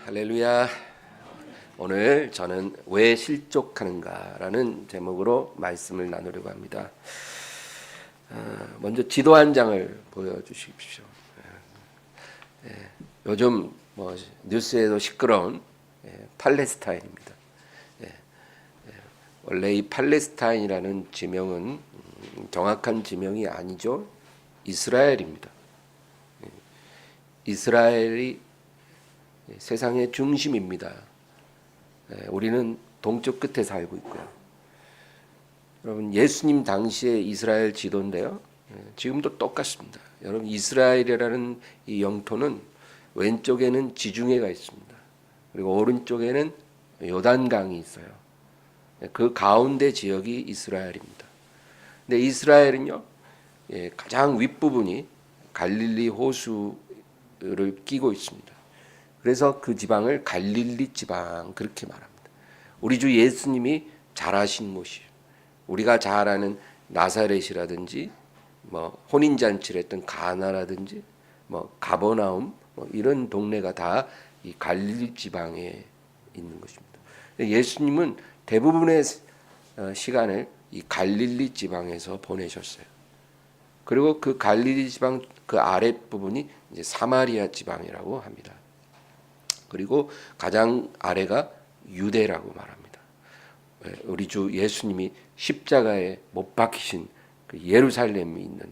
할렐루야. 오늘 저는 왜 실족하는가라는 제목으로 말씀을 나누려고 합니다. 먼저 지도 한 장을 보여주십시오. 요즘 뉴스에도 시끄러운 팔레스타인입니다. 원래 이 팔레스타인이라는 지명은 정확한 지명이 아니죠. 이스라엘입니다. 이스라엘이 세상의 중심입니다. 우리는 동쪽 끝에 살고 있고요. 여러분, 예수님 당시의 이스라엘 지도인데요. 지금도 똑같습니다. 여러분, 이스라엘이라는 이 영토는 왼쪽에는 지중해가 있습니다. 그리고 오른쪽에는 요단강이 있어요. 그 가운데 지역이 이스라엘입니다. 근데 이스라엘은요, 가장 윗부분이 갈릴리 호수를 끼고 있습니다. 그래서 그 지방을 갈릴리 지방 그렇게 말합니다. 우리 주 예수님이 자라신 곳이에요. 우리가 잘 아는 나사렛이라든지 혼인잔치를 했던 가나라든지 가버나움 이런 동네가 다 이 갈릴리 지방에 있는 것입니다. 예수님은 대부분의 시간을 이 갈릴리 지방에서 보내셨어요. 그리고 그 갈릴리 지방 그 아랫부분이 이제 사마리아 지방이라고 합니다. 그리고 가장 아래가 유대라고 말합니다. 우리 주 예수님이 십자가에 못 박히신 그 예루살렘이 있는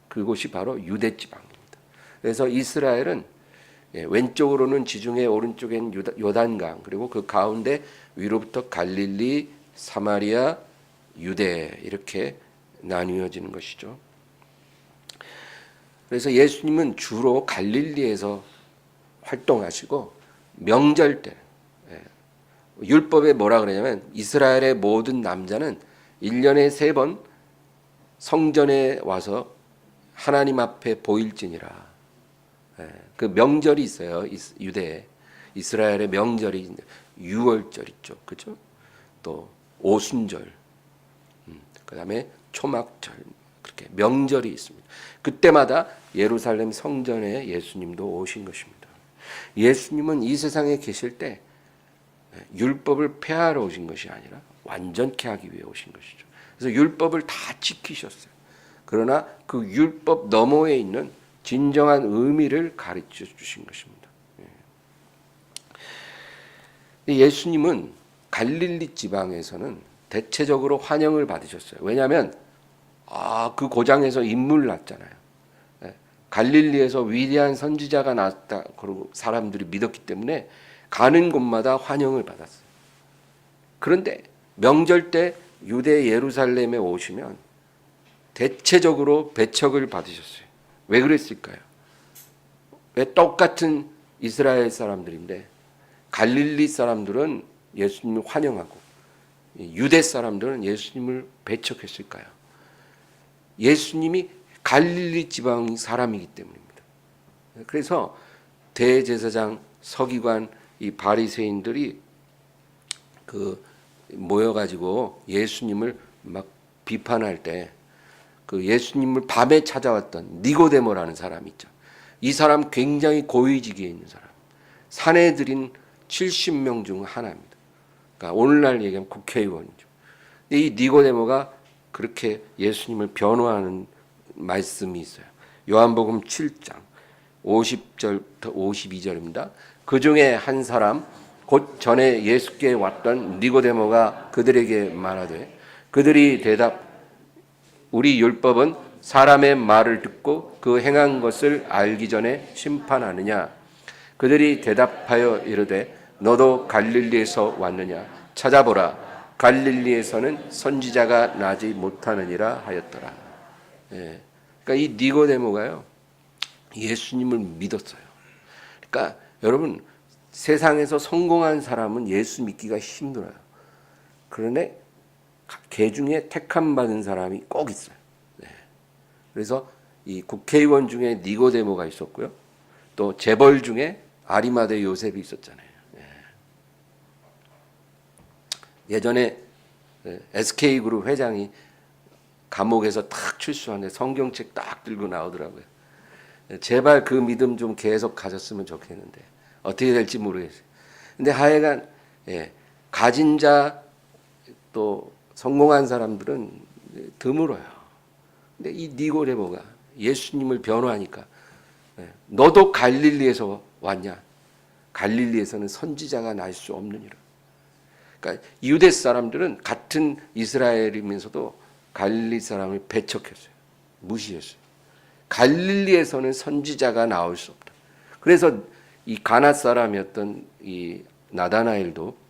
그곳이 바로 유대 지방입니다. 그래서 이스라엘은 왼쪽으로는 지중해, 오른쪽엔 요단강, 그리고 그 가운데 위로부터 갈릴리, 사마리아, 유대 이렇게 나뉘어지는 것이죠. 그래서 예수님은 주로 갈릴리에서 활동하시고 명절 때 율법에 뭐라 그러냐면 이스라엘의 모든 남자는 1년에 3번 성전에 와서 하나님 앞에 보일지니라. 그 명절이 있어요. 유대에 이스라엘의 명절이 유월절 있죠, 그렇죠? 또 오순절, 그다음에 초막절 그렇게 명절이 있습니다. 그때마다 예루살렘 성전에 예수님도 오신 것입니다. 예수님은 이 세상에 계실 때 율법을 폐하러 오신 것이 아니라 완전케 하기 위해 오신 것이죠. 그래서 율법을 다 지키셨어요. 그러나 그 율법 너머에 있는 진정한 의미를 가르쳐 주신 것입니다. 예수님은 갈릴리 지방에서는 대체적으로 환영을 받으셨어요. 왜냐하면 그 고장에서 인물 났잖아요. 갈릴리에서 위대한 선지자가 나왔다. 그리고 사람들이 믿었기 때문에 가는 곳마다 환영을 받았어요. 그런데 명절 때 유대 예루살렘에 오시면 대체적으로 배척을 받으셨어요. 왜 그랬을까요? 왜 똑같은 이스라엘 사람들인데 갈릴리 사람들은 예수님을 환영하고 유대 사람들은 예수님을 배척했을까요? 예수님이 갈릴리 지방 사람이기 때문입니다. 그래서 대제사장, 서기관, 이 바리새인들이 모여가지고 예수님을 막 비판할 때 그 예수님을 밤에 찾아왔던 니고데모라는 사람이 있죠. 이 사람 굉장히 고위직에 있는 사람. 산헤드린 70명 중 하나입니다. 그러니까 오늘날 얘기하면 국회의원이죠. 이 니고데모가 그렇게 예수님을 변호하는 말씀이 있어요. 요한복음 7장 50절부터 52절입니다. 그 중에 한 사람 곧 전에 예수께 왔던 니고데모가 그들에게 말하되 그들이 대답 우리 율법은 사람의 말을 듣고 그 행한 것을 알기 전에 심판하느냐. 그들이 대답하여 이르되 너도 갈릴리에서 왔느냐. 찾아보라. 갈릴리에서는 선지자가 나지 못하느니라 하였더라. 그러니까 이 니고데모가요 예수님을 믿었어요. 그러니까 여러분 세상에서 성공한 사람은 예수 믿기가 힘들어요. 그런데 개 중에 택함 받은 사람이 꼭 있어요. 그래서 이 국회의원 중에 니고데모가 있었고요. 또 재벌 중에 아리마대 요셉이 있었잖아요. 예전에 SK그룹 회장이 감옥에서 딱 출소하는데 성경책 딱 들고 나오더라고요. 제발 그 믿음 좀 계속 가졌으면 좋겠는데 어떻게 될지 모르겠어요. 근데 하여간 가진 자 또 성공한 사람들은 드물어요. 근데 이 니고데모가 예수님을 변호하니까 너도 갈릴리에서 왔냐? 갈릴리에서는 선지자가 날 수 없느니라. 그러니까 유대 사람들은 같은 이스라엘이면서도 갈릴리 사람을 배척했어요. 무시했어요. 갈릴리에서는 선지자가 나올 수 없다. 그래서 이 가나 사람이었던 이 나다나엘도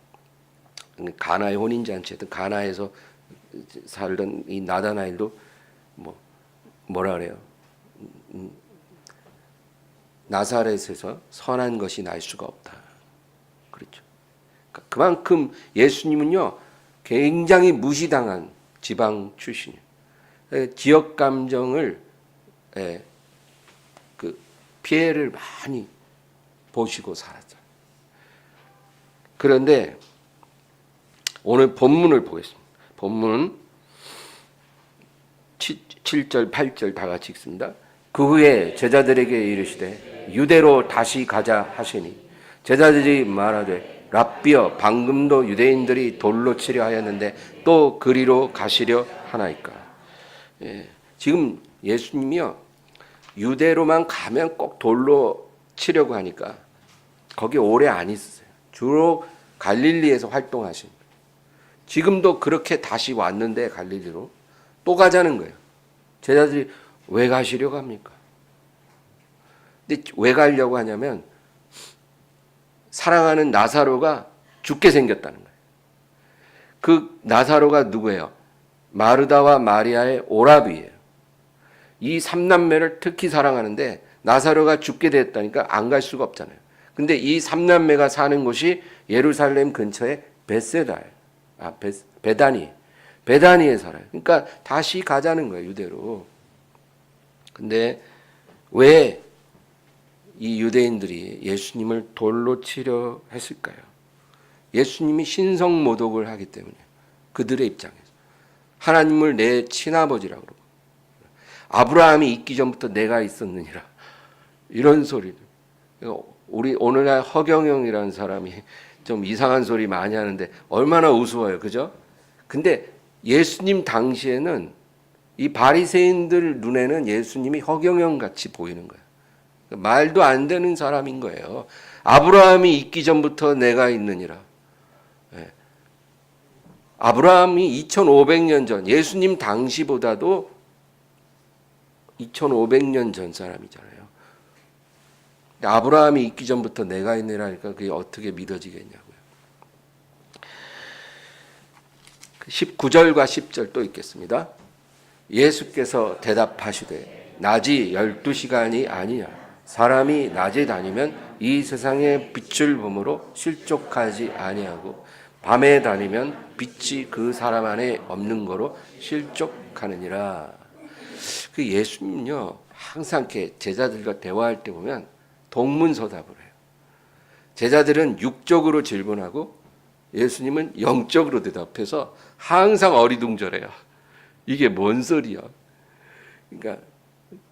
가나의 혼인잔치였던 가나에서 살던 이 나다나엘도 뭐라 그래요? 나사렛에서 선한 것이 날 수가 없다. 그렇죠. 그만큼 예수님은요 굉장히 무시당한 지방 출신이에요. 지역 감정을 그 피해를 많이 보시고 살았죠. 그런데 오늘 본문을 보겠습니다. 본문은 7절, 8절 다 같이 읽습니다. 그 후에 제자들에게 이르시되 유대로 다시 가자 하시니 제자들이 말하되 랍비여 방금도 유대인들이 돌로 치려 하였는데 또 그리로 가시려 하나이까. 지금 예수님이요 유대로만 가면 꼭 돌로 치려고 하니까 거기 오래 안 있으세요. 주로 갈릴리에서 활동하십니다. 지금도 그렇게 다시 왔는데 갈릴리로 또 가자는 거예요. 제자들이 왜 가시려고 합니까? 근데 왜 가려고 하냐면 사랑하는 나사로가 죽게 생겼다는 거예요. 그 나사로가 누구예요? 마르다와 마리아의 오라비예요. 이 삼남매를 특히 사랑하는데 나사로가 죽게 됐다니까 안 갈 수가 없잖아요. 근데 이 삼남매가 사는 곳이 예루살렘 근처에 베세다예요. 베다니에 살아요. 그러니까 다시 가자는 거예요, 유대로. 근데 왜 이 유대인들이 예수님을 돌로 치려 했을까요? 예수님이 신성모독을 하기 때문에 그들의 입장에서 하나님을 내 친아버지라고 그러고 아브라함이 있기 전부터 내가 있었느니라 이런 소리를. 우리 오늘날 허경영이라는 사람이 좀 이상한 소리 많이 하는데 얼마나 우스워요, 그죠? 근데 예수님 당시에는 이 바리새인들 눈에는 예수님이 허경영 같이 보이는 거예요. 말도 안 되는 사람인 거예요. 아브라함이 있기 전부터 내가 있느니라. 아브라함이 2500년 전, 예수님 당시보다도 2500년 전 사람이잖아요. 아브라함이 있기 전부터 내가 있느라니까 그게 어떻게 믿어지겠냐고요. 19절과 10절 또 읽겠습니다. 예수께서 대답하시되 낮이 12시간이 아니냐. 사람이 낮에 다니면 이 세상의 빛을 보므로 실족하지 아니하고 밤에 다니면 빛이 그 사람 안에 없는 거로 실족하느니라. 그 예수님은요 항상 이렇게 제자들과 대화할 때 보면 동문서답을 해요. 제자들은 육적으로 질문하고 예수님은 영적으로 대답해서 항상 어리둥절해요. 이게 뭔 소리야? 그러니까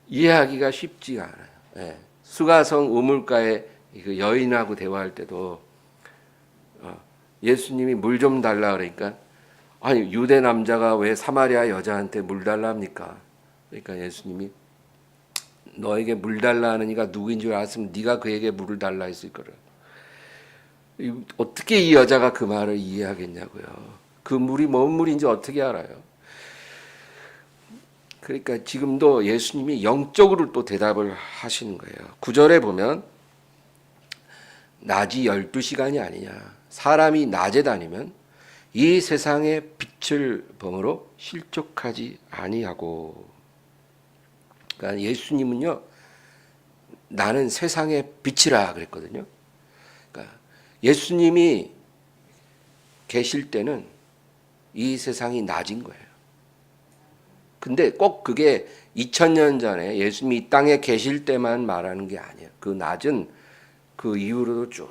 이해하기가 쉽지가 않아요. 수가성 우물가에 그 여인하고 대화할 때도 예수님이 물 좀 달라 그러니까 아니 유대 남자가 왜 사마리아 여자한테 물 달라 합니까? 그러니까 예수님이 너에게 물 달라 하는 이가 누구인 줄 알았으면 네가 그에게 물을 달라 했을 거라. 어떻게 이 여자가 그 말을 이해하겠냐고요. 그 물이 뭔 물인지 어떻게 알아요? 그러니까 지금도 예수님이 영적으로 또 대답을 하시는 거예요. 9절에 보면 낮이 12시간이 아니냐. 사람이 낮에 다니면 이 세상의 빛을 범으로 실족하지 아니하고. 그러니까 예수님은요. 나는 세상의 빛이라 그랬거든요. 그러니까 예수님이 계실 때는 이 세상이 낮인 거예요. 근데 꼭 그게 2000년 전에 예수님이 이 땅에 계실 때만 말하는 게 아니에요. 그 낮은 그 이후로도 쭉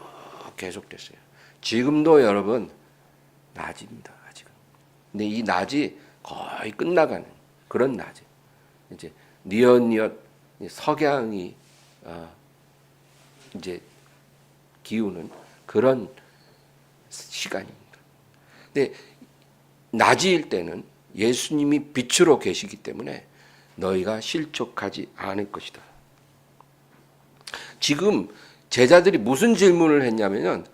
계속됐어요. 지금도 여러분 낮입니다. 아직은. 근데 이 낮이 거의 끝나가는 그런 낮이에요. 이제 뉘엿뉘엿 석양이 이제 기우는 그런 시간입니다. 근데 낮일 때는 예수님이 빛으로 계시기 때문에 너희가 실족하지 않을 것이다. 지금 제자들이 무슨 질문을 했냐면은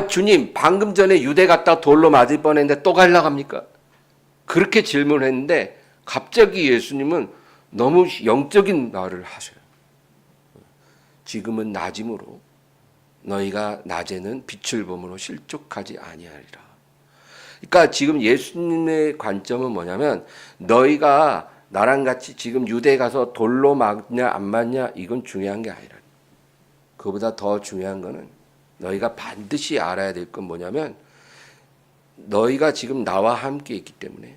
주님 방금 전에 유대 갔다 돌로 맞을 뻔했는데 또 가려고 합니까? 그렇게 질문을 했는데 갑자기 예수님은 너무 영적인 말을 하셔요. 지금은 낮임으로 너희가 낮에는 빛을 보므로 실족하지 아니하리라. 그러니까 지금 예수님의 관점은 뭐냐면 너희가 나랑 같이 지금 유대 가서 돌로 맞냐 안 맞냐 이건 중요한 게 아니라 그보다 더 중요한 거는 너희가 반드시 알아야 될 건 뭐냐면 너희가 지금 나와 함께 있기 때문에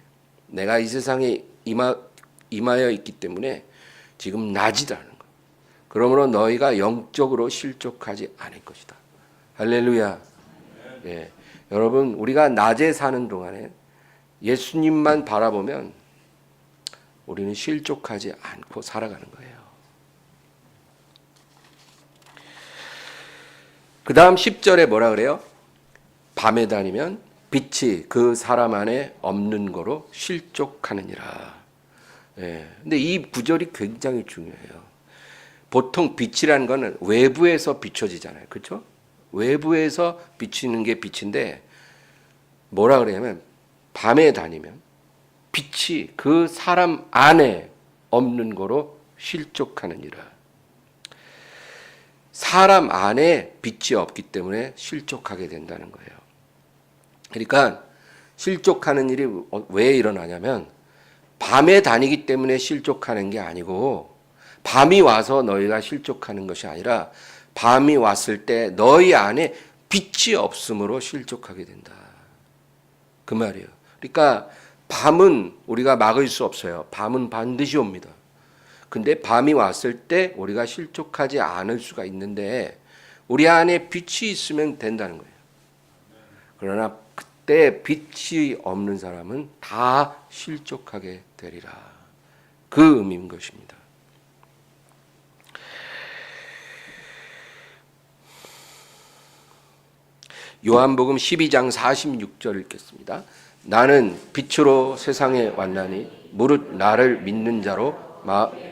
내가 이 세상에 임하여 있기 때문에 지금 낮이라는 거. 그러므로 너희가 영적으로 실족하지 않을 것이다. 할렐루야. 네. 여러분 우리가 낮에 사는 동안에 예수님만 바라보면 우리는 실족하지 않고 살아가는 거예요. 그 다음 10절에 뭐라 그래요? 밤에 다니면 빛이 그 사람 안에 없는 거로 실족하느니라. 예. 근데 이 구절이 굉장히 중요해요. 보통 빛이라는 거는 외부에서 비춰지잖아요. 그렇죠? 외부에서 비치는 게 빛인데 뭐라 그러냐면 밤에 다니면 빛이 그 사람 안에 없는 거로 실족하느니라. 사람 안에 빛이 없기 때문에 실족하게 된다는 거예요. 그러니까 실족하는 일이 왜 일어나냐면 밤에 다니기 때문에 실족하는 게 아니고 밤이 와서 너희가 실족하는 것이 아니라 밤이 왔을 때 너희 안에 빛이 없으므로 실족하게 된다. 그 말이에요. 그러니까 밤은 우리가 막을 수 없어요. 밤은 반드시 옵니다. 근데 밤이 왔을 때 우리가 실족하지 않을 수가 있는데 우리 안에 빛이 있으면 된다는 거예요. 그러나 그때 빛이 없는 사람은 다 실족하게 되리라. 그 의미인 것입니다. 요한복음 12장 46절 읽겠습니다. 나는 빛으로 세상에 왔나니 무릇 나를 믿는 자로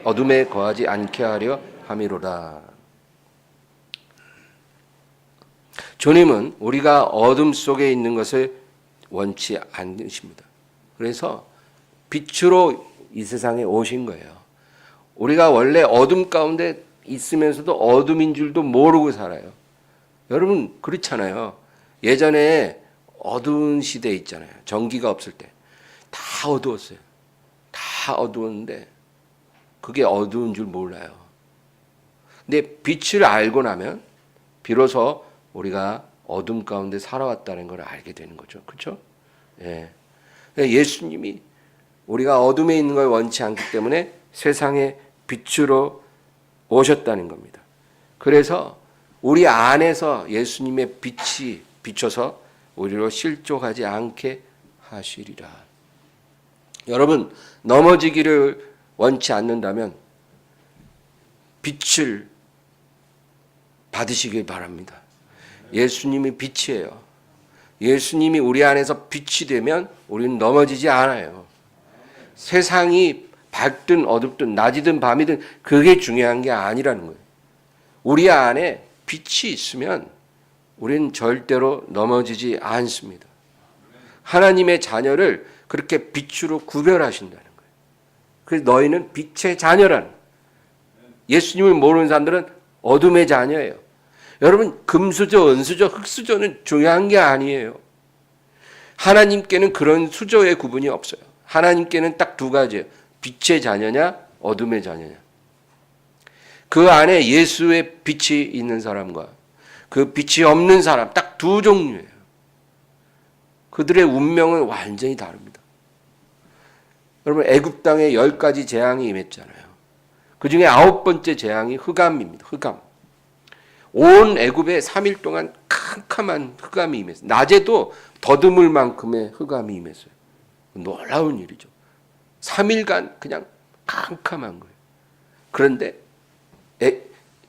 어둠에 거하지 않게 하려 함이로다. 주님은 우리가 어둠 속에 있는 것을 원치 않으십니다. 그래서 빛으로 이 세상에 오신 거예요. 우리가 원래 어둠 가운데 있으면서도 어둠인 줄도 모르고 살아요. 여러분 그렇잖아요. 예전에 어두운 시대 있잖아요. 전기가 없을 때 다 어두웠어요. 다 어두웠는데 그게 어두운 줄 몰라요. 근데 빛을 알고 나면 비로소 우리가 어둠 가운데 살아왔다는 걸 알게 되는 거죠. 그렇죠? 예. 예수님이 우리가 어둠에 있는 걸 원치 않기 때문에 세상에 빛으로 오셨다는 겁니다. 그래서 우리 안에서 예수님의 빛이 비춰서 우리로 실족하지 않게 하시리라. 여러분 넘어지기를 원치 않는다면 빛을 받으시길 바랍니다. 예수님이 빛이에요. 예수님이 우리 안에서 빛이 되면 우리는 넘어지지 않아요. 세상이 밝든 어둡든 낮이든 밤이든 그게 중요한 게 아니라는 거예요. 우리 안에 빛이 있으면 우리는 절대로 넘어지지 않습니다. 하나님의 자녀를 그렇게 빛으로 구별하신다는 거예요. 그래서 너희는 빛의 자녀라는 거예요. 예수님을 모르는 사람들은 어둠의 자녀예요. 여러분 금수저, 은수저, 흙수저는 중요한 게 아니에요. 하나님께는 그런 수저의 구분이 없어요. 하나님께는 딱 두 가지예요. 빛의 자녀냐 어둠의 자녀냐. 그 안에 예수의 빛이 있는 사람과 그 빛이 없는 사람 딱 두 종류예요. 그들의 운명은 완전히 다릅니다. 여러분 애굽 땅에 10가지 재앙이 임했잖아요. 그 중에 9번째 재앙이 흑암입니다. 흑암. 온 애굽에 3일 동안 캄캄한 흑암이 임했어요. 낮에도 더듬을 만큼의 흑암이 임했어요. 놀라운 일이죠. 3일간 그냥 캄캄한 거예요. 그런데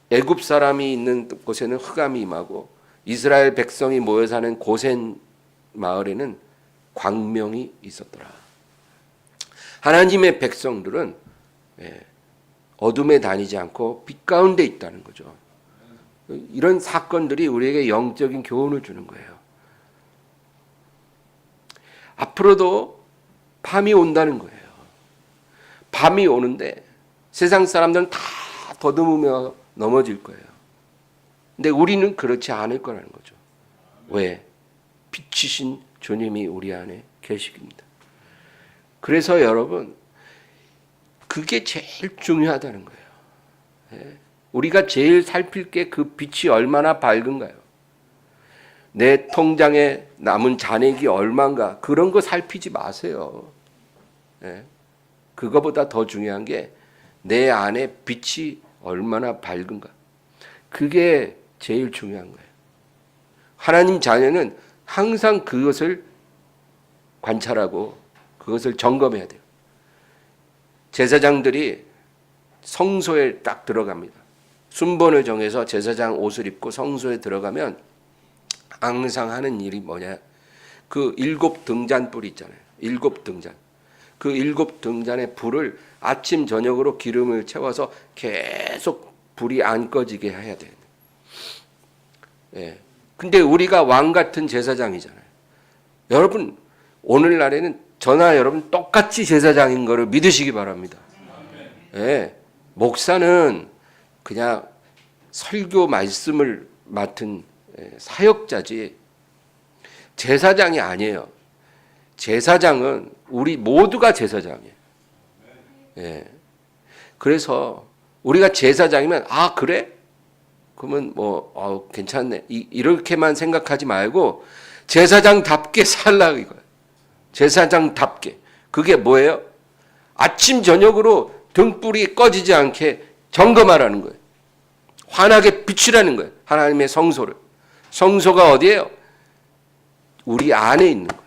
애굽 사람이 있는 곳에는 흑암이 임하고 이스라엘 백성이 모여 사는 고센 마을에는 광명이 있었더라. 하나님의 백성들은 어둠에 다니지 않고 빛 가운데 있다는 거죠. 이런 사건들이 우리에게 영적인 교훈을 주는 거예요. 앞으로도 밤이 온다는 거예요. 밤이 오는데 세상 사람들은 다 더듬으며 넘어질 거예요. 근데 우리는 그렇지 않을 거라는 거죠. 왜? 빛이신 주님이 우리 안에 계시기입니다. 그래서 여러분, 그게 제일 중요하다는 거예요. 우리가 제일 살필 게 그 빛이 얼마나 밝은가요? 내 통장에 남은 잔액이 얼마인가, 그런 거 살피지 마세요. 그거보다 더 중요한 게 내 안에 빛이 얼마나 밝은가. 그게 제일 중요한 거예요. 하나님 자녀는 항상 그것을 관찰하고 그것을 점검해야 돼요. 제사장들이 성소에 딱 들어갑니다. 순번을 정해서 제사장 옷을 입고 성소에 들어가면 항상 하는 일이 뭐냐? 그 7 등잔불 있잖아요. 7 등잔. 그 7 등잔의 불을 아침 저녁으로 기름을 채워서 계속 불이 안 꺼지게 해야 돼요. 근데 우리가 왕 같은 제사장이잖아요. 여러분, 오늘날에는 저나 여러분 똑같이 제사장인 거를 믿으시기 바랍니다. 목사는 그냥 설교 말씀을 맡은 사역자지 제사장이 아니에요. 제사장은 우리 모두가 제사장이에요. 그래서 우리가 제사장이면 아 그래? 그러면 뭐 괜찮네 이렇게만 생각하지 말고 제사장답게 살라 이거예요. 제사장답게. 그게 뭐예요? 아침 저녁으로 등불이 꺼지지 않게 점검하라는 거예요. 환하게 비추라는 거예요. 하나님의 성소를. 성소가 어디예요? 우리 안에 있는 거예요.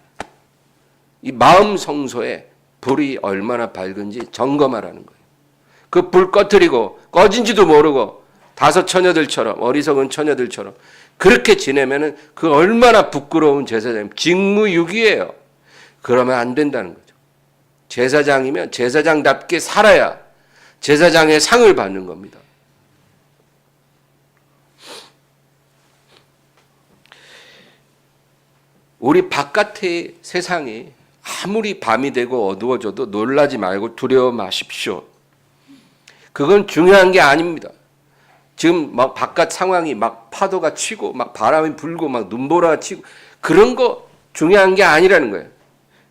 이 마음 성소에 불이 얼마나 밝은지 점검하라는 거예요. 그 불 꺼뜨리고 꺼진지도 모르고 다섯 처녀들처럼 어리석은 처녀들처럼 그렇게 지내면은 그 얼마나 부끄러운 제사장, 직무유기예요. 그러면 안 된다는 거죠. 제사장이면 제사장답게 살아야 제사장의 상을 받는 겁니다. 우리 바깥의 세상이 아무리 밤이 되고 어두워져도 놀라지 말고 두려워 마십시오. 그건 중요한 게 아닙니다. 지금 막 바깥 상황이 막 파도가 치고 막 바람이 불고 막 눈보라가 치고 그런 거 중요한 게 아니라는 거예요.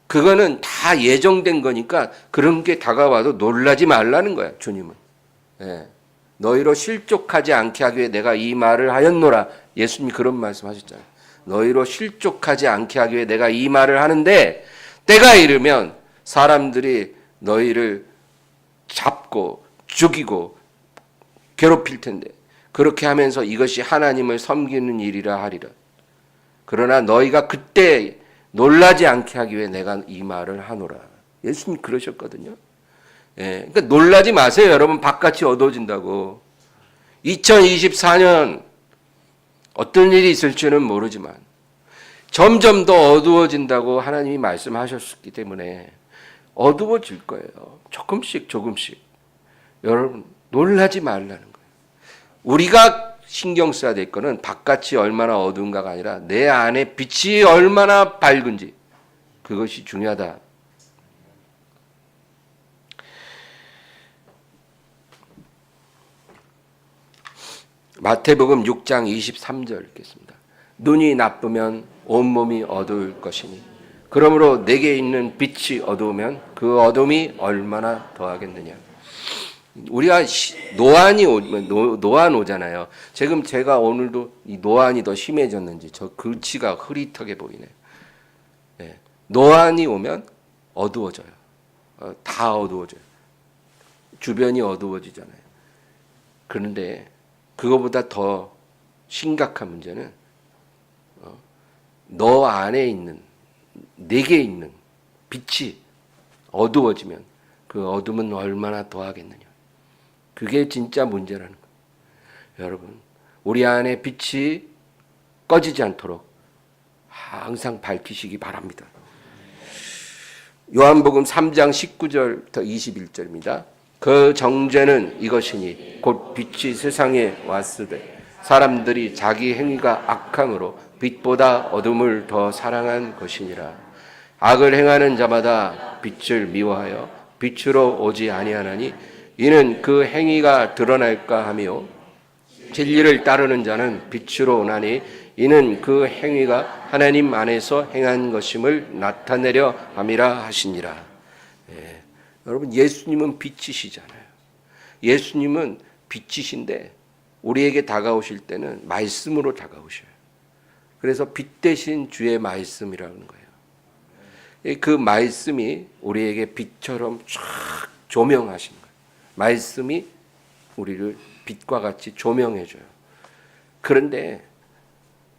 그거는 다 예정된 거니까 그런 게 다가와도 놀라지 말라는 거야, 주님은. 너희로 실족하지 않게 하기 위해 내가 이 말을 하였노라. 예수님이 그런 말씀 하셨잖아요. 너희로 실족하지 않게 하기 위해 내가 이 말을 하는데 때가 이르면 사람들이 너희를 잡고 죽이고 괴롭힐 텐데 그렇게 하면서 이것이 하나님을 섬기는 일이라 하리라. 그러나 너희가 그때 놀라지 않게 하기 위해 내가 이 말을 하노라. 예수님 그러셨거든요. 그러니까 놀라지 마세요. 여러분 바깥이 어두워진다고. 2024년 어떤 일이 있을지는 모르지만 점점 더 어두워진다고 하나님이 말씀하셨기 때문에 어두워질 거예요. 조금씩 조금씩. 여러분 놀라지 말라는 거예요. 우리가 신경 써야 될 거는 바깥이 얼마나 어두운가가 아니라 내 안에 빛이 얼마나 밝은지 그것이 중요하다. 마태복음 6장 23절 읽겠습니다. 눈이 나쁘면 온몸이 어두울 것이니 그러므로 내게 있는 빛이 어두우면 그 어둠이 얼마나 더하겠느냐. 우리가 노안이 노안 오잖아요. 지금 제가 오늘도 이 노안이 더 심해졌는지 저 글씨가 흐릿하게 보이네요. 노안이 오면 어두워져요. 다 어두워져요. 주변이 어두워지잖아요. 그런데 그거보다 더 심각한 문제는 너 안에 있는 내게 있는 빛이 어두워지면 그 어둠은 얼마나 더하겠느냐. 그게 진짜 문제라는 거예요. 여러분 우리 안에 빛이 꺼지지 않도록 항상 밝히시기 바랍니다. 요한복음 3장 19절부터 21절입니다. 그 정죄는 이것이니 곧 빛이 세상에 왔으되 사람들이 자기 행위가 악함으로 빛보다 어둠을 더 사랑한 것이니라. 악을 행하는 자마다 빛을 미워하여 빛으로 오지 아니하나니 이는 그 행위가 드러날까 하며 진리를 따르는 자는 빛으로 오나니 이는 그 행위가 하나님 안에서 행한 것임을 나타내려 함이라 하시니라. 여러분, 예수님은 빛이시잖아요. 예수님은 빛이신데 우리에게 다가오실 때는 말씀으로 다가오셔요. 그래서 빛 대신 주의 말씀이라는 거예요. 그 말씀이 우리에게 빛처럼 쫙 조명하신 거예요. 말씀이 우리를 빛과 같이 조명해줘요. 그런데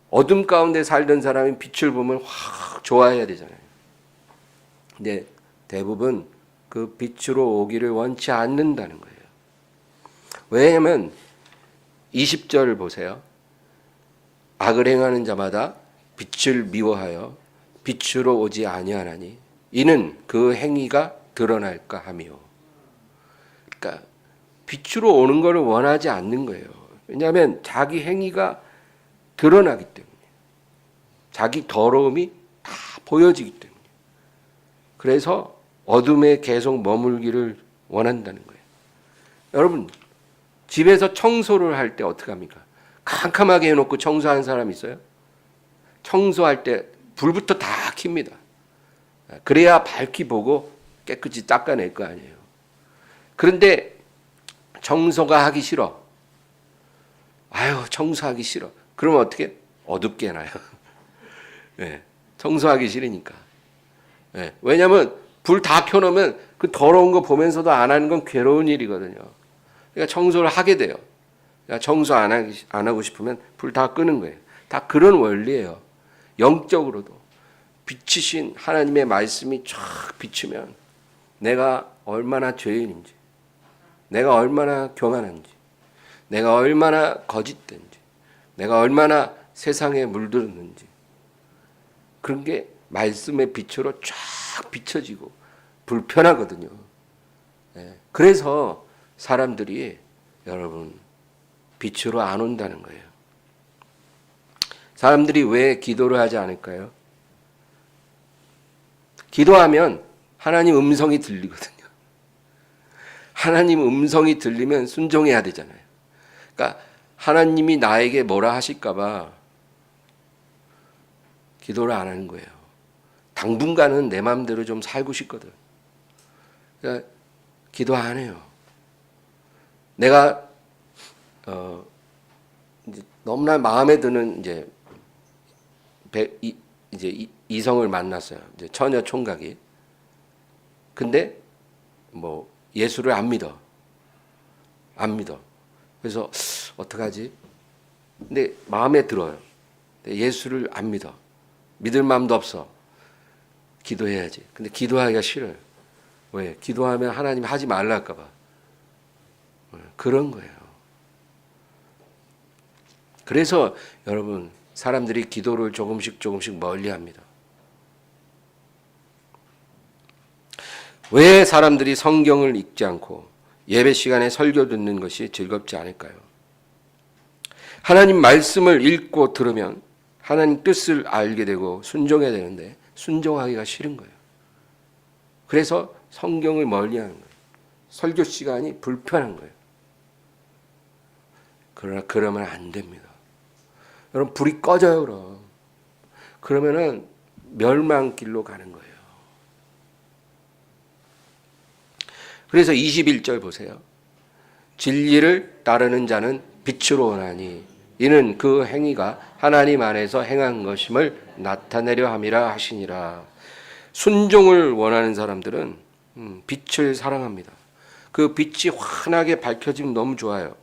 어둠 가운데 살던 사람이 빛을 보면 확 좋아해야 되잖아요. 근데 대부분 그 빛으로 오기를 원치 않는다는 거예요. 왜냐하면 20절 보세요. 악을 행하는 자마다 빛을 미워하여 빛으로 오지 아니하나니 이는 그 행위가 드러날까 하며. 그러니까 빛으로 오는 것을 원하지 않는 거예요. 왜냐하면 자기 행위가 드러나기 때문에, 자기 더러움이 다 보여지기 때문에. 그래서 어둠에 계속 머물기를 원한다는 거예요. 여러분, 집에서 청소를 할 때 어떻게 합니까? 캄캄하게 해놓고 청소하는 사람 있어요? 청소할 때 불부터 다 킵니다. 그래야 밝히 보고 깨끗이 닦아낼 거 아니에요. 그런데 청소가 하기 싫어. 아유, 청소하기 싫어. 그러면 어떻게? 어둡게 해놔요. 네, 청소하기 싫으니까. 네, 왜냐하면 불 다 켜놓으면 그 더러운 거 보면서도 안 하는 건 괴로운 일이거든요. 그러니까 청소를 하게 돼요. 그러니까 청소 안 하고 싶으면 불 다 끄는 거예요. 다 그런 원리예요. 영적으로도 빛이신 하나님의 말씀이 쫙 비추면 내가 얼마나 죄인인지, 내가 얼마나 교만한지, 내가 얼마나 거짓된지, 내가 얼마나 세상에 물들었는지, 그런 게 말씀의 빛으로 쫙 비춰지고 불편하거든요. 그래서 사람들이 여러분 빛으로 안 온다는 거예요. 사람들이 왜 기도를 하지 않을까요? 기도하면 하나님 음성이 들리거든요. 하나님 음성이 들리면 순종해야 되잖아요. 그러니까 하나님이 나에게 뭐라 하실까 봐 기도를 안 하는 거예요. 당분간은 내 마음대로 좀 살고 싶거든. 그러니까 기도 안 해요. 내가 이제 너무나 마음에 드는 이성을 만났어요. 이제 처녀 총각이. 근데 뭐 예수를 안 믿어. 그래서 어떡하지? 근데 마음에 들어요. 근데 예수를 안 믿어. 믿을 마음도 없어. 기도해야지. 근데 기도하기가 싫어요. 왜? 기도하면 하나님 하지 말라 할까 봐. 그런 거예요. 그래서 여러분, 사람들이 기도를 조금씩 멀리 합니다. 왜 사람들이 성경을 읽지 않고 예배 시간에 설교 듣는 것이 즐겁지 않을까요? 하나님 말씀을 읽고 들으면 하나님 뜻을 알게 되고 순종해야 되는데 순종하기가 싫은 거예요. 그래서 성경을 멀리하는 거예요. 설교 시간이 불편한 거예요. 그러면 안 됩니다. 여러분, 불이 꺼져요. 그러면은 멸망길로 가는 거예요. 그래서 21절 보세요. 진리를 따르는 자는 빛으로 오나니 이는 그 행위가 하나님 안에서 행한 것임을 나타내려 함이라 하시니라. 순종을 원하는 사람들은 빛을 사랑합니다. 그 빛이 환하게 밝혀지면 너무 좋아요.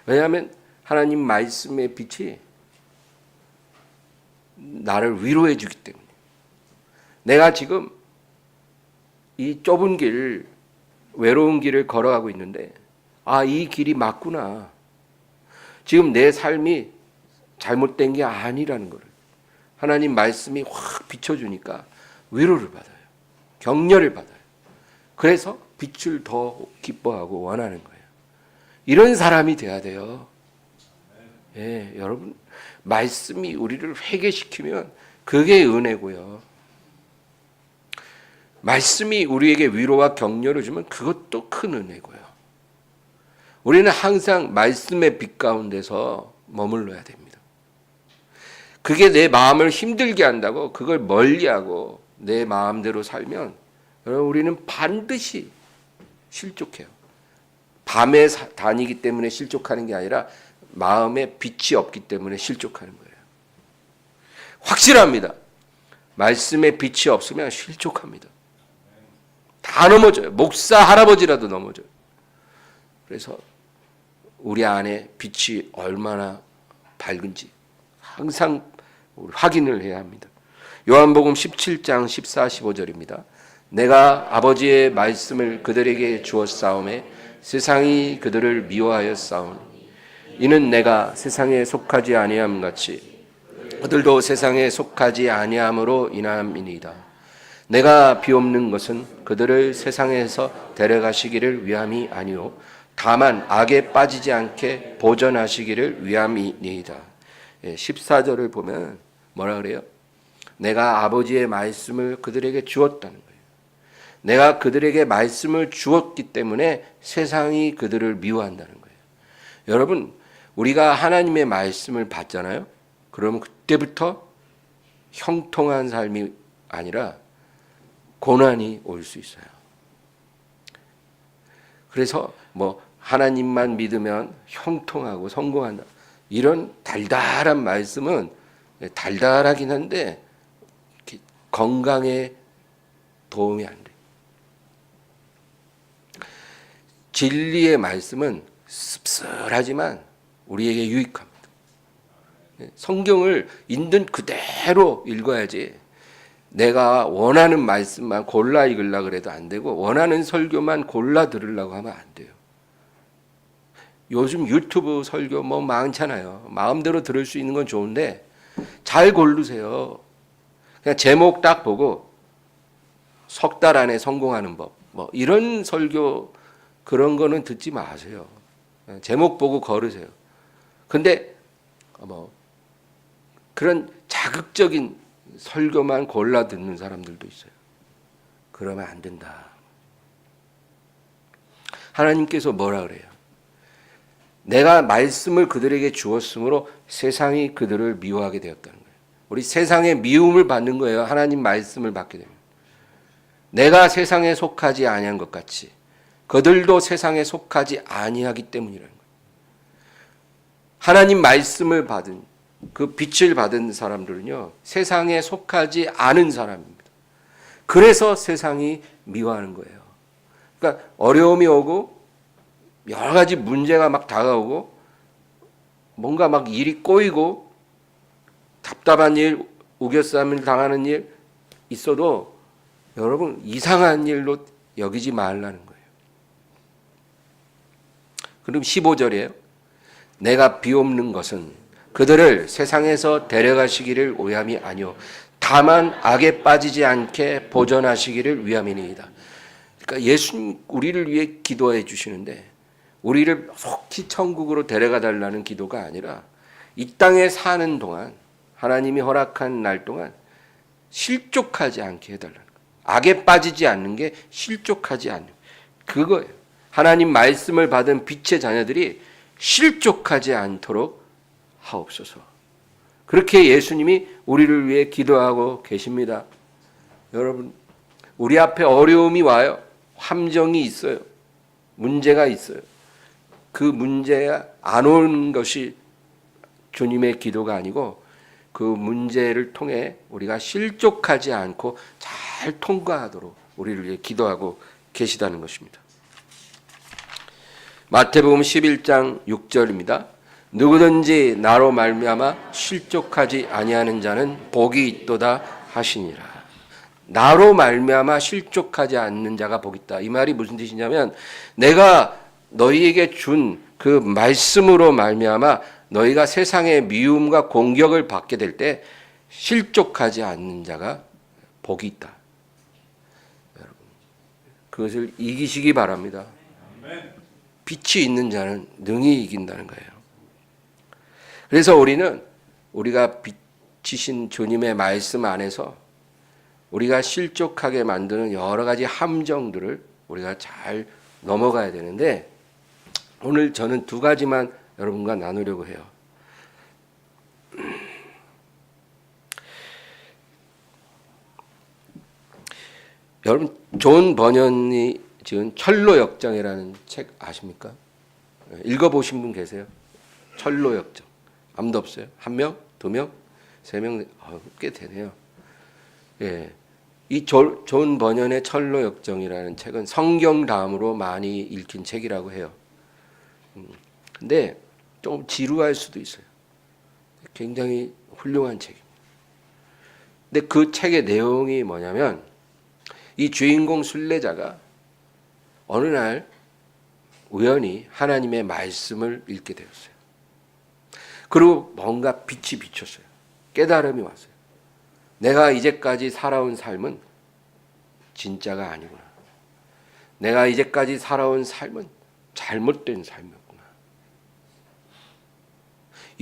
왜냐하면 하나님 말씀의 빛이 나를 위로해 주기 때문에. 내가 지금 이 좁은 길, 외로운 길을 걸어가고 있는데 이 길이 맞구나. 지금 내 삶이 잘못된 게 아니라는 것을 하나님 말씀이 확 비춰주니까 위로를 받아요. 격려를 받아요. 그래서 빛을 더 기뻐하고 원하는 거예요. 이런 사람이 돼야 돼요. 예, 여러분 말씀이 우리를 회개시키면 그게 은혜고요. 말씀이 우리에게 위로와 격려를 주면 그것도 큰 은혜고요. 우리는 항상 말씀의 빛 가운데서 머물러야 됩니다. 그게 내 마음을 힘들게 한다고 그걸 멀리하고 내 마음대로 살면 여러분 우리는 반드시 실족해요. 밤에 다니기 때문에 실족하는 게 아니라 마음에 빛이 없기 때문에 실족하는 거예요. 확실합니다. 말씀에 빛이 없으면 실족합니다. 다 넘어져요. 목사 할아버지라도 넘어져요. 그래서 우리 안에 빛이 얼마나 밝은지 항상 확인을 해야 합니다. 요한복음 17장 14, 15절입니다. 내가 아버지의 말씀을 그들에게 주었사오매 세상이 그들을 미워하였사오니 이는 내가 세상에 속하지 아니함 같이 그들도 세상에 속하지 아니함으로 인함이니이다. 내가 비옵는 것은 그들을 세상에서 데려가시기를 위함이 아니오 다만 악에 빠지지 않게 보전하시기를 위함이니이다. 14절을 보면 뭐라 그래요? 내가 아버지의 말씀을 그들에게 주었다는 거예요. 내가 그들에게 말씀을 주었기 때문에 세상이 그들을 미워한다는 거예요. 여러분 우리가 하나님의 말씀을 받잖아요. 그러면 그때부터 형통한 삶이 아니라 고난이 올 수 있어요. 그래서 뭐 하나님만 믿으면 형통하고 성공한다. 이런 달달한 말씀은 달달하긴 한데 건강에 도움이 안 돼요. 진리의 말씀은 씁쓸하지만 우리에게 유익합니다. 성경을 있는 그대로 읽어야지 내가 원하는 말씀만 골라 읽으려고 그래도 안 되고 원하는 설교만 골라 들으려고 하면 안 돼요. 요즘 유튜브 설교 뭐 많잖아요. 마음대로 들을 수 있는 건 좋은데 잘 고르세요. 그냥 제목 딱 보고 석 달 안에 성공하는 법 뭐 이런 설교 그런 거는 듣지 마세요. 제목 보고 걸으세요. 근데 뭐 그런 자극적인 설교만 골라 듣는 사람들도 있어요. 그러면 안 된다. 하나님께서 뭐라 그래요? 내가 말씀을 그들에게 주었으므로 세상이 그들을 미워하게 되었다는 거예요. 우리 세상의 미움을 받는 거예요. 하나님 말씀을 받게 되면. 내가 세상에 속하지 아니한 것 같이 그들도 세상에 속하지 아니하기 때문이라는 거예요. 하나님 말씀을 받은 그 빛을 받은 사람들은요 세상에 속하지 않은 사람입니다. 그래서 세상이 미워하는 거예요. 그러니까 어려움이 오고 여러 가지 문제가 막 다가오고 뭔가 막 일이 꼬이고 답답한 일, 우겨싸움을 당하는 일 있어도 여러분 이상한 일로 여기지 말라는 거예요. 그럼 15절이에요. 내가 비옵는 것은 그들을 세상에서 데려가시기를 위함이 아니오 다만 악에 빠지지 않게 보전하시기를 위함이니이다. 그러니까 예수님 우리를 위해 기도해 주시는데 우리를 속히 천국으로 데려가 달라는 기도가 아니라 이 땅에 사는 동안 하나님이 허락한 날 동안 실족하지 않게 해달라는 거예요. 악에 빠지지 않는 게 실족하지 않는 그거예요. 하나님 말씀을 받은 빛의 자녀들이 실족하지 않도록 하옵소서. 그렇게 예수님이 우리를 위해 기도하고 계십니다. 여러분 우리 앞에 어려움이 와요. 함정이 있어요. 문제가 있어요. 그 문제가 안 오는 것이 주님의 기도가 아니고 그 문제를 통해 우리가 실족하지 않고 잘 통과하도록 우리를 위해 기도하고 계시다는 것입니다. 마태복음 11장 6절입니다. 누구든지 나로 말미암아 실족하지 아니하는 자는 복이 있도다 하시니라. 나로 말미암아 실족하지 않는 자가 복이 있다. 이 말이 무슨 뜻이냐면 내가 너희에게 준 그 말씀으로 말미암아 너희가 세상의 미움과 공격을 받게 될 때 실족하지 않는 자가 복이 있다. 여러분, 그것을 이기시기 바랍니다. 빛이 있는 자는 능히 이긴다는 거예요. 그래서 우리가 빛이신 주님의 말씀 안에서 우리가 실족하게 만드는 여러 가지 함정들을 우리가 잘 넘어가야 되는데, 오늘 저는 두 가지만 여러분과 나누려고 해요. 여러분, 존 버년이 지은 철로역정이라는 책 아십니까? 읽어보신 분 계세요? 철로역정. 아무도 없어요? 한 명? 두 명? 세 명? 꽤 되네요. 예. 이 존 버년의 철로역정이라는 책은 성경 다음으로 많이 읽힌 책이라고 해요. 근데 좀 지루할 수도 있어요. 굉장히 훌륭한 책입니다. 근데 그 책의 내용이 뭐냐면, 이 주인공 순례자가 어느 날 우연히 하나님의 말씀을 읽게 되었어요. 그리고 뭔가 빛이 비쳤어요. 깨달음이 왔어요. 내가 이제까지 살아온 삶은 진짜가 아니구나. 내가 이제까지 살아온 삶은 잘못된 삶이었구나.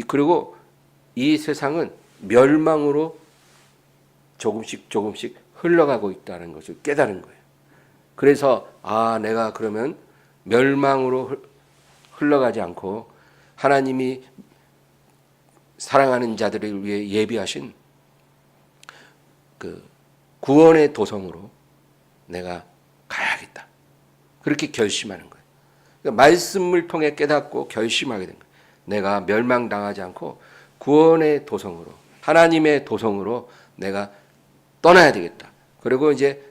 그리고 이 세상은 멸망으로 조금씩 흘러가고 있다는 것을 깨달은 거예요. 그래서 내가 그러면 멸망으로 흘러가지 않고 하나님이 사랑하는 자들을 위해 예비하신 그 구원의 도성으로 내가 가야겠다. 그렇게 결심하는 거예요. 그러니까 말씀을 통해 깨닫고 결심하게 된 거예요. 내가 멸망당하지 않고 구원의 도성으로, 하나님의 도성으로 내가 떠나야 되겠다. 그리고 이제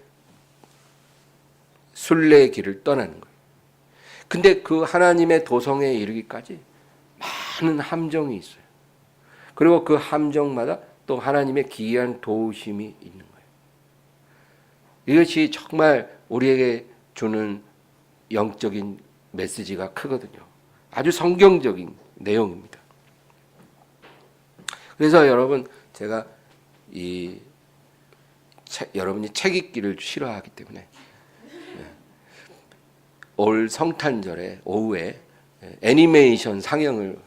순례의 길을 떠나는 거예요. 근데 그 하나님의 도성에 이르기까지 많은 함정이 있어요. 그리고 그 함정마다 또 하나님의 기이한 도우심이 있는 거예요. 이것이 정말 우리에게 주는 영적인 메시지가 크거든요. 아주 성경적인 내용입니다. 그래서 여러분, 제가 여러분이 책 읽기를 싫어하기 때문에 올 성탄절에 오후에 애니메이션 상영을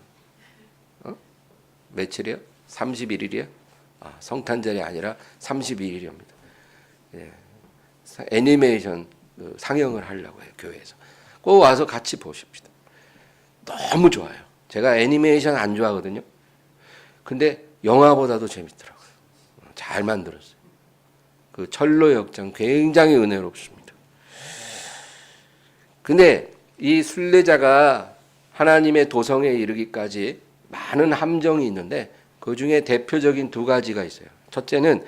며칠이요? 31일이요? 성탄절이 아니라 31일입니다. 애니메이션 상영을 하려고 해요, 교회에서. 꼭 와서 같이 보십시다. 너무 좋아요. 제가 애니메이션 안 좋아하거든요. 근데 영화보다도 재밌더라고요. 잘 만들었어요. 그 철로역정 굉장히 은혜롭습니다. 근데 이 순례자가 하나님의 도성에 이르기까지 많은 함정이 있는데, 그 중에 대표적인 두 가지가 있어요. 첫째는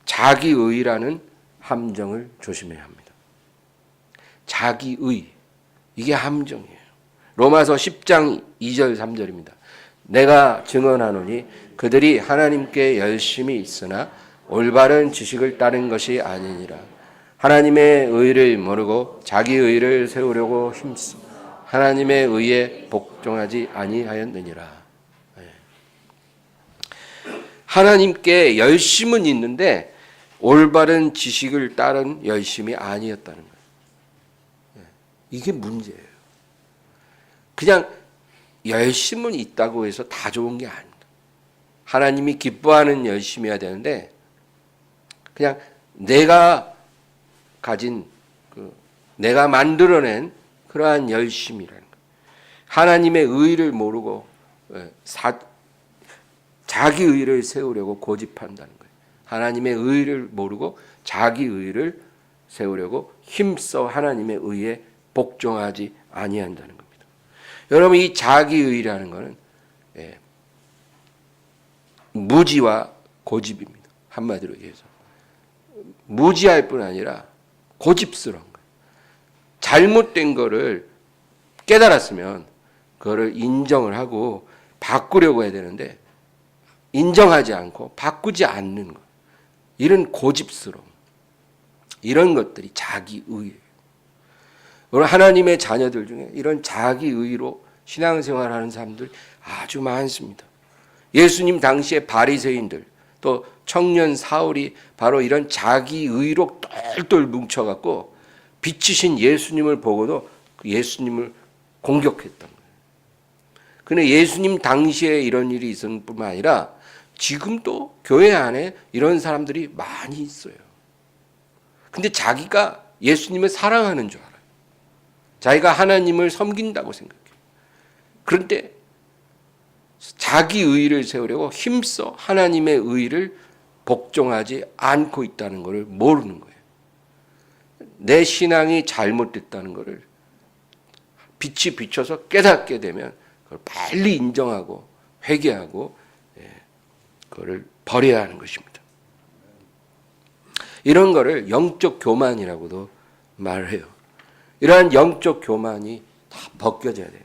자기의라는 함정을 조심해야 합니다. 자기의, 이게 함정이에요. 로마서 10장 2절 3절입니다. 내가 증언하노니 그들이 하나님께 열심히 있으나 올바른 지식을 따른 것이 아니니라. 하나님의 의를 모르고 자기 의를 세우려고 힘써 하나님의 의에 복종하지 아니하였느니라. 하나님께 열심은 있는데 올바른 지식을 따른 열심이 아니었다는 거예요. 이게 문제예요. 그냥 열심은 있다고 해서 다 좋은 게 아닙니다. 하나님이 기뻐하는 열심이어야 되는데, 그냥 내가 가진 내가 만들어낸 그러한 열심이라는 거예요. 하나님의 의를 모르고 자기 의를 세우려고 고집한다는 거예요. 하나님의 의를 모르고 자기 의를 세우려고 힘써 하나님의 의에 복종하지 아니한다는 겁니다. 여러분, 이 자기 의라는 것은 무지와 고집입니다. 한마디로 얘기해서 무지할 뿐 아니라 고집스러운 거예요. 잘못된 거를 깨달았으면 그거를 인정을 하고 바꾸려고 해야 되는데, 인정하지 않고 바꾸지 않는 것, 이런 고집스러움, 이런 것들이 자기의예요. 오늘 하나님의 자녀들 중에 이런 자기의로 신앙생활하는 사람들 아주 많습니다. 예수님 당시의 바리새인들, 또 청년 사울이 바로 이런 자기 의로 똘똘 뭉쳐갖고 빛이신 예수님을 보고도 그 예수님을 공격했던 거예요. 근데 예수님 당시에 이런 일이 있을 뿐만 아니라 지금도 교회 안에 이런 사람들이 많이 있어요. 근데 자기가 예수님을 사랑하는 줄 알아요. 자기가 하나님을 섬긴다고 생각해요. 그런데 자기 의의를 세우려고 힘써 하나님의 의의를 복종하지 않고 있다는 것을 모르는 거예요. 내 신앙이 잘못됐다는 것을 빛이 비춰서 깨닫게 되면 그걸 빨리 인정하고 회개하고 그거를 버려야 하는 것입니다. 이런 거를 영적 교만이라고도 말해요. 이러한 영적 교만이 다 벗겨져야 돼요.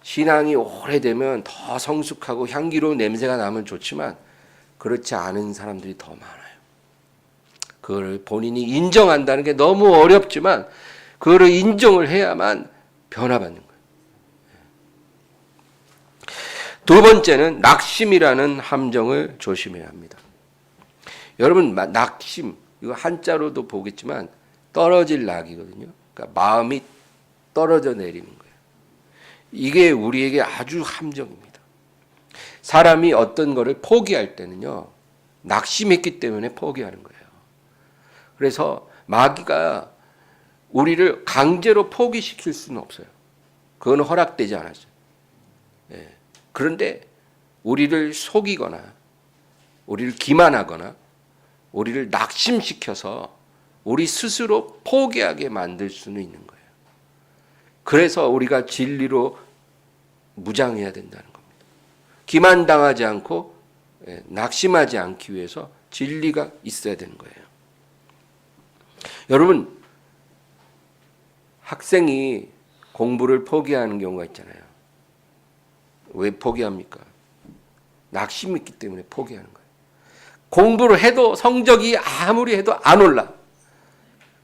신앙이 오래되면 더 성숙하고 향기로운 냄새가 나면 좋지만 그렇지 않은 사람들이 더 많아요. 그걸 본인이 인정한다는 게 너무 어렵지만 그거를 인정을 해야만 변화받는 거예요. 두 번째는 낙심이라는 함정을 조심해야 합니다. 여러분, 낙심, 이거 한자로도 보겠지만 떨어질 낙이거든요. 그러니까 마음이 떨어져 내리는 거예요. 이게 우리에게 아주 함정입니다. 사람이 어떤 거를 포기할 때는요, 낙심했기 때문에 포기하는 거예요. 그래서 마귀가 우리를 강제로 포기시킬 수는 없어요. 그건 허락되지 않았어요. 그런데 우리를 속이거나 우리를 기만하거나 우리를 낙심시켜서 우리 스스로 포기하게 만들 수는 있는 거예요. 그래서 우리가 진리로 무장해야 된다는 겁니다. 기만당하지 않고 낙심하지 않기 위해서 진리가 있어야 되는 거예요. 여러분, 학생이 공부를 포기하는 경우가 있잖아요. 왜 포기합니까? 낙심이 있기 때문에 포기하는 거예요. 공부를 해도 성적이 아무리 해도 안 올라.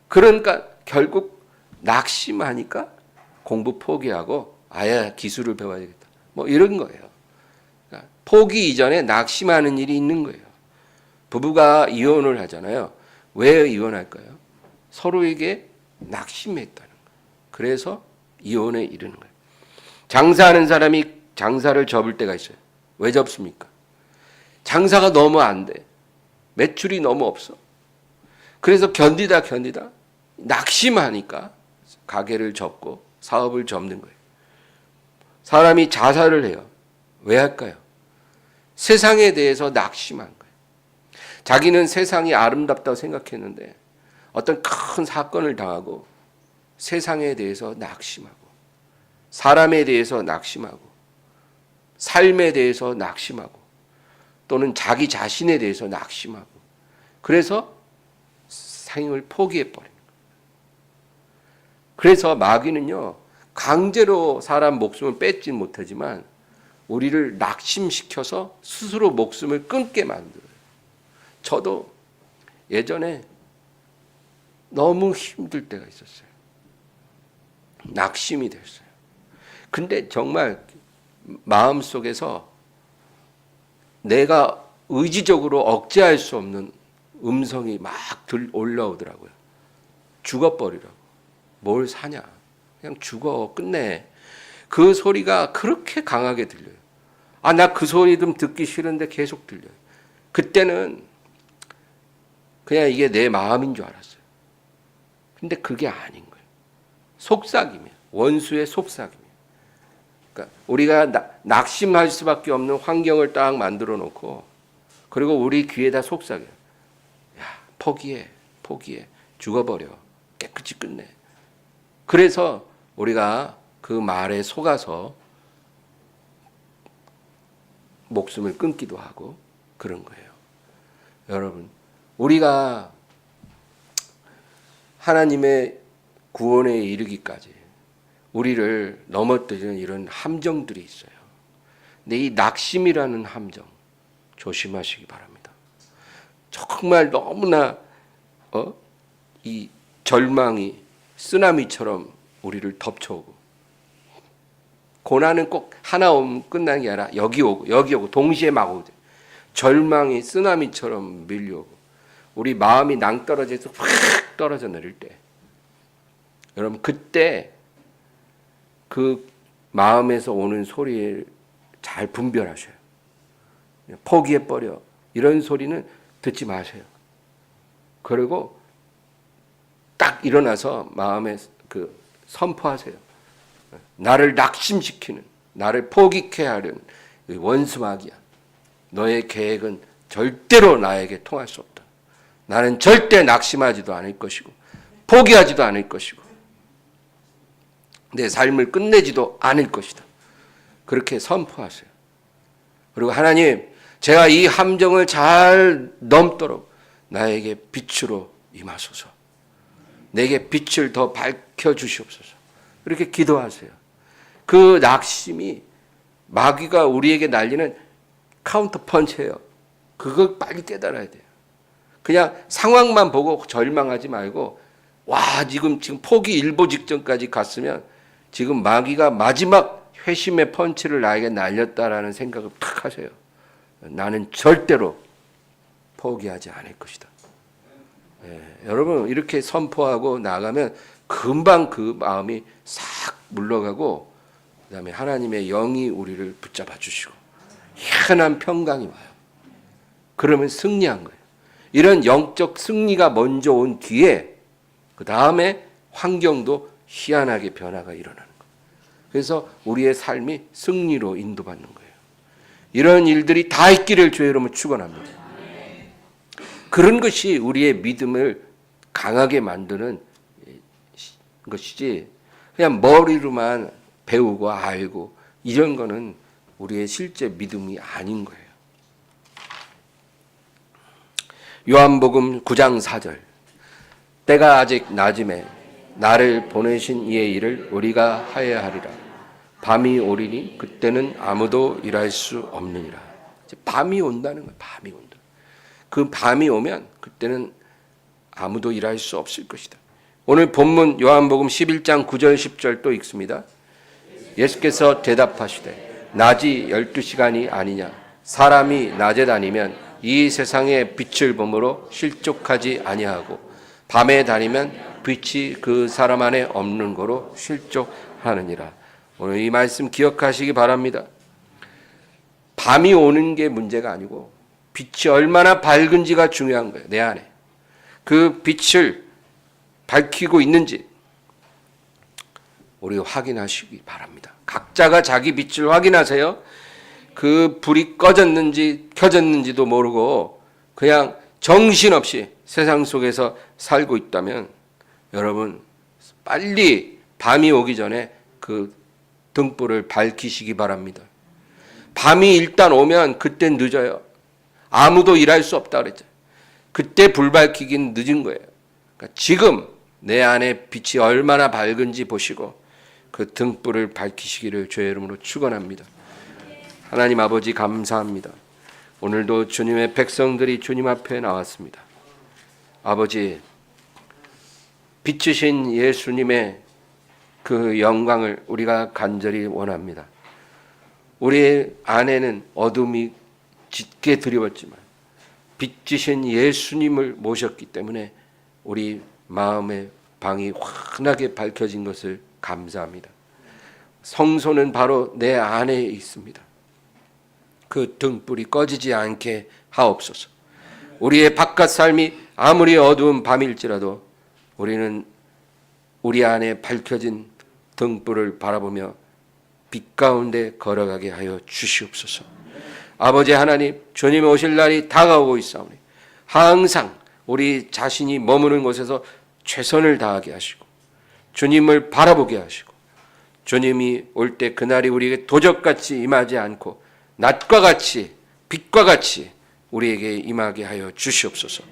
그러니까 결국 낙심하니까 공부 포기하고 아예 기술을 배워야겠다. 뭐 이런 거예요. 그러니까 포기 이전에 낙심하는 일이 있는 거예요. 부부가 이혼을 하잖아요. 왜 이혼할까요? 서로에게 낙심했다는 거예요. 그래서 이혼에 이르는 거예요. 장사하는 사람이 장사를 접을 때가 있어요. 왜 접습니까? 장사가 너무 안 돼. 매출이 너무 없어. 그래서 견디다 낙심하니까 가게를 접고 사업을 접는 거예요. 사람이 자살을 해요. 왜 할까요? 세상에 대해서 낙심한 거예요. 자기는 세상이 아름답다고 생각했는데 어떤 큰 사건을 당하고 세상에 대해서 낙심하고 사람에 대해서 낙심하고 삶에 대해서 낙심하고 또는 자기 자신에 대해서 낙심하고 그래서 생을 포기해버리는 거예요. 그래서 마귀는요, 강제로 사람 목숨을 뺏지 못하지만 우리를 낙심시켜서 스스로 목숨을 끊게 만들어요. 저도 예전에 너무 힘들 때가 있었어요. 낙심이 됐어요. 근데 정말 마음속에서 내가 의지적으로 억제할 수 없는 음성이 막 올라오더라고요. 죽어버리라고. 뭘 사냐. 그냥 죽어. 끝내. 그 소리가 그렇게 강하게 들려요. 아, 나 그 소리 좀 듣기 싫은데 계속 들려요. 그때는 그냥 이게 내 마음인 줄 알았어요. 근데 그게 아닌 거예요. 속삭임이에요. 원수의 속삭임이에요. 그러니까 우리가 낙심할 수밖에 없는 환경을 딱 만들어 놓고 그리고 우리 귀에다 속삭여요. 야, 포기해. 죽어버려. 깨끗이 끝내. 그래서 우리가 그 말에 속아서 목숨을 끊기도 하고 그런 거예요. 여러분, 우리가 하나님의 구원에 이르기까지 우리를 넘어뜨리는 이런 함정들이 있어요. 근데 이 낙심이라는 함정 조심하시기 바랍니다. 정말 너무나 이 절망이 쓰나미처럼 우리를 덮쳐오고 고난은 꼭 하나 오면 끝나는 게 아니라 여기 오고 동시에 막 오고 절망이 쓰나미처럼 밀려오고 우리 마음이 낭떠러지에서 확 떨어져 내릴 때, 여러분 그때 그 마음에서 오는 소리를 잘 분별하셔요. 포기해버려, 이런 소리는 듣지 마세요. 그리고 딱 일어나서 마음에 선포하세요. 나를 낙심시키는, 나를 포기케 하려는 원수 마귀야. 너의 계획은 절대로 나에게 통할 수 없다. 나는 절대 낙심하지도 않을 것이고 포기하지도 않을 것이고 내 삶을 끝내지도 않을 것이다. 그렇게 선포하세요. 그리고 하나님, 제가 이 함정을 잘 넘도록 나에게 빛으로 임하소서. 내게 빛을 더 밝혀주시옵소서. 이렇게 기도하세요. 그 낙심이 마귀가 우리에게 날리는 카운터 펀치예요. 그걸 빨리 깨달아야 돼요. 그냥 상황만 보고 절망하지 말고, 와, 지금 포기 일보 직전까지 갔으면 지금 마귀가 마지막 회심의 펀치를 나에게 날렸다라는 생각을 탁 하세요. 나는 절대로 포기하지 않을 것이다. 여러분 이렇게 선포하고 나가면 금방 그 마음이 싹 물러가고, 그 다음에 하나님의 영이 우리를 붙잡아 주시고 희한한 평강이 와요. 그러면 승리한 거예요. 이런 영적 승리가 먼저 온 뒤에 그 다음에 환경도 희한하게 변화가 일어나는 거예요. 그래서 우리의 삶이 승리로 인도받는 거예요. 이런 일들이 다 있기를 주의 이름으로 축원합니다. 그런 것이 우리의 믿음을 강하게 만드는 것이지, 그냥 머리로만 배우고 알고 이런 거는 우리의 실제 믿음이 아닌 거예요. 요한복음 9장 4절, 때가 아직 낮음에 나를 보내신 이의 일을 우리가 하여야 하리라. 밤이 오리니 그때는 아무도 일할 수 없느니라. 밤이 온다는 거예요. 밤이 온다. 그 밤이 오면 그때는 아무도 일할 수 없을 것이다. 오늘 본문 요한복음 11장 9절 10절 또 읽습니다. 예수께서 대답하시되 낮이 12시간이 아니냐. 사람이 낮에 다니면 이 세상의 빛을 보므로 실족하지 아니하고 밤에 다니면 빛이 그 사람 안에 없는 거로 실족하느니라. 오늘 이 말씀 기억하시기 바랍니다. 밤이 오는 게 문제가 아니고 빛이 얼마나 밝은지가 중요한 거예요. 내 안에 그 빛을 밝히고 있는지 우리 확인하시기 바랍니다. 각자가 자기 빛을 확인하세요. 그 불이 꺼졌는지 켜졌는지도 모르고 그냥 정신없이 세상 속에서 살고 있다면 여러분 빨리 밤이 오기 전에 그 등불을 밝히시기 바랍니다. 밤이 일단 오면 그땐 늦어요. 아무도 일할 수 없다 그랬죠. 그때 불 밝히긴 늦은 거예요. 그러니까 지금 내 안에 빛이 얼마나 밝은지 보시고 그 등불을 밝히시기를 주의 이름으로 축원합니다. 하나님 아버지 감사합니다. 오늘도 주님의 백성들이 주님 앞에 나왔습니다. 아버지, 빛이신 예수님의 그 영광을 우리가 간절히 원합니다. 우리 안에는 어둠이 짙게 드리웠지만 빛이신 예수님을 모셨기 때문에 우리 마음의 방이 환하게 밝혀진 것을 감사합니다. 성소는 바로 내 안에 있습니다. 그 등불이 꺼지지 않게 하옵소서. 우리의 바깥 삶이 아무리 어두운 밤일지라도 우리는 우리 안에 밝혀진 등불을 바라보며 빛 가운데 걸어가게 하여 주시옵소서. 아버지 하나님, 주님 오실 날이 다가오고 있사오니 항상 우리 자신이 머무는 곳에서 최선을 다하게 하시고 주님을 바라보게 하시고 주님이 올 때 그날이 우리에게 도적같이 임하지 않고 낮과 같이 빛과 같이 우리에게 임하게 하여 주시옵소서.